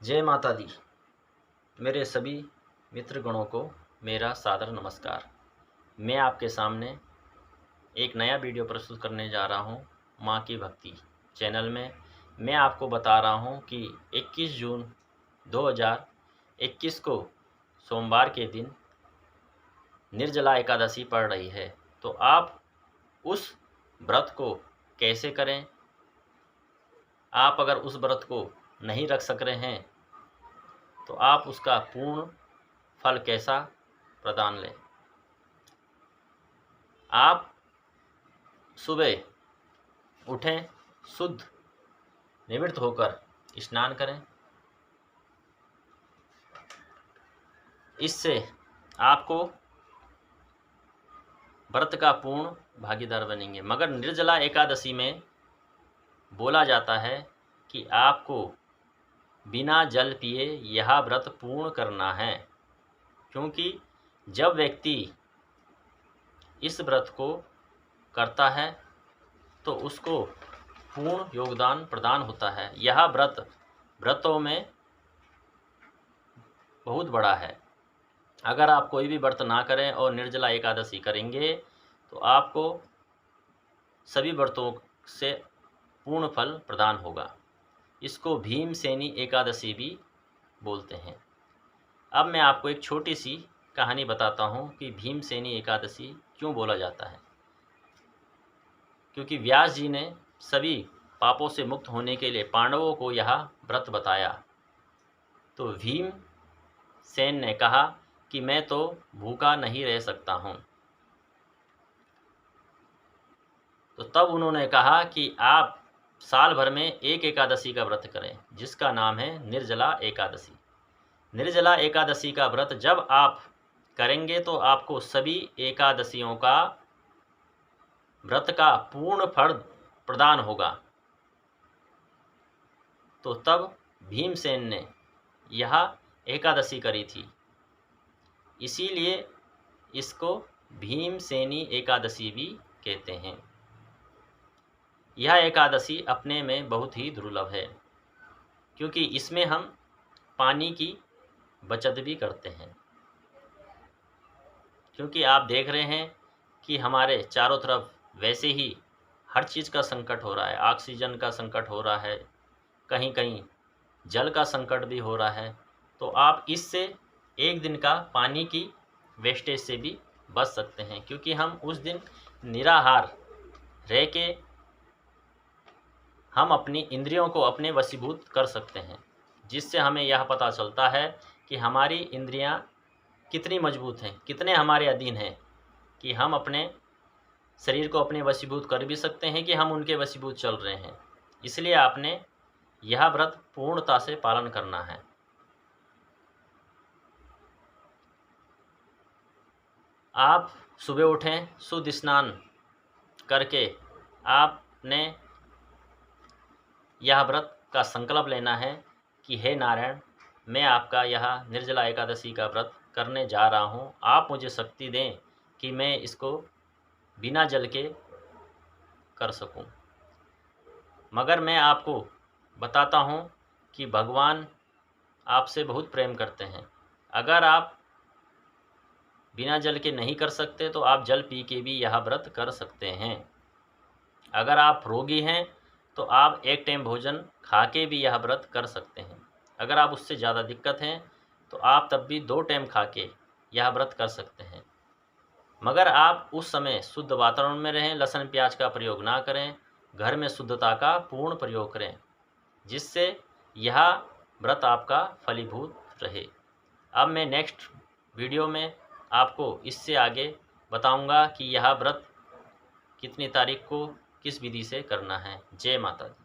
जय माता दी। मेरे सभी मित्रगणों को मेरा सादर नमस्कार। मैं आपके सामने एक नया वीडियो प्रस्तुत करने जा रहा हूं। माँ की भक्ति चैनल में मैं आपको बता रहा हूं कि 21 जून 2021 को सोमवार के दिन निर्जला एकादशी पड़ रही है। तो आप उस व्रत को कैसे करें? आप अगर उस व्रत को नहीं रख सक रहे हैं तो आप उसका पूर्ण फल कैसा प्रदान लें। आप सुबह उठें, शुद्ध निवृत्त होकर स्नान करें। इससे आपको व्रत का पूर्ण भागीदार बनेंगे। मगर निर्जला एकादशी में बोला जाता है कि आपको बिना जल पिए यह व्रत पूर्ण करना है, क्योंकि जब व्यक्ति इस व्रत को करता है तो उसको पूर्ण योगदान प्रदान होता है। यह व्रतों में बहुत बड़ा है। अगर आप कोई भी व्रत ना करें और निर्जला एकादशी करेंगे तो आपको सभी व्रतों से पूर्ण फल प्रदान होगा। इसको भीमसेनी एकादशी भी बोलते हैं। अब मैं आपको एक छोटी सी कहानी बताता हूँ कि भीमसेनी एकादशी क्यों बोला जाता है। क्योंकि व्यास जी ने सभी पापों से मुक्त होने के लिए पांडवों को यह व्रत बताया। तो भीमसेन ने कहा कि मैं तो भूखा नहीं रह सकता हूँ। तो तब उन्होंने कहा कि आप साल भर में एक एकादशी का व्रत करें, जिसका नाम है निर्जला एकादशी। निर्जला एकादशी का व्रत जब आप करेंगे तो आपको सभी एकादशियों का व्रत का पूर्ण फल प्रदान होगा। तो तब भीमसेन ने यह एकादशी करी थी, इसीलिए इसको भीमसेनी एकादशी भी कहते हैं। यह एकादशी अपने में बहुत ही दुर्लभ है, क्योंकि इसमें हम पानी की बचत भी करते हैं। क्योंकि आप देख रहे हैं कि हमारे चारों तरफ वैसे ही हर चीज़ का संकट हो रहा है। ऑक्सीजन का संकट हो रहा है, कहीं कहीं जल का संकट भी हो रहा है। तो आप इससे एक दिन का पानी की वेस्टेज से भी बच सकते हैं, क्योंकि हम उस दिन निराहार रह के हम अपनी इंद्रियों को अपने वशीभूत कर सकते हैं, जिससे हमें यह पता चलता है कि हमारी इंद्रियां कितनी मजबूत हैं, कितने हमारे अधीन हैं कि हम अपने शरीर को अपने वशीभूत कर भी सकते हैं कि हम उनके वशीभूत चल रहे हैं। इसलिए आपने यह व्रत पूर्णता से पालन करना है। आप सुबह उठें, शुद्ध स्नान करके आपने यह व्रत का संकल्प लेना है कि हे नारायण, मैं आपका यह निर्जला एकादशी का व्रत करने जा रहा हूँ। आप मुझे शक्ति दें कि मैं इसको बिना जल के कर सकूं। मगर मैं आपको बताता हूं कि भगवान आपसे बहुत प्रेम करते हैं। अगर आप बिना जल के नहीं कर सकते तो आप जल पी के भी यह व्रत कर सकते हैं। अगर आप रोगी हैं तो आप एक टाइम भोजन खा के भी यह व्रत कर सकते हैं। अगर आप उससे ज़्यादा दिक्कत हैं तो आप तब भी 2 टाइम खा के यह व्रत कर सकते हैं। मगर आप उस समय शुद्ध वातावरण में रहें, लहसुन प्याज का प्रयोग ना करें, घर में शुद्धता का पूर्ण प्रयोग करें, जिससे यह व्रत आपका फलीभूत रहे। अब मैं नेक्स्ट वीडियो में आपको इससे आगे बताऊंगा कि यह व्रत कितनी तारीख को किस विधि से करना है। जय माता दी।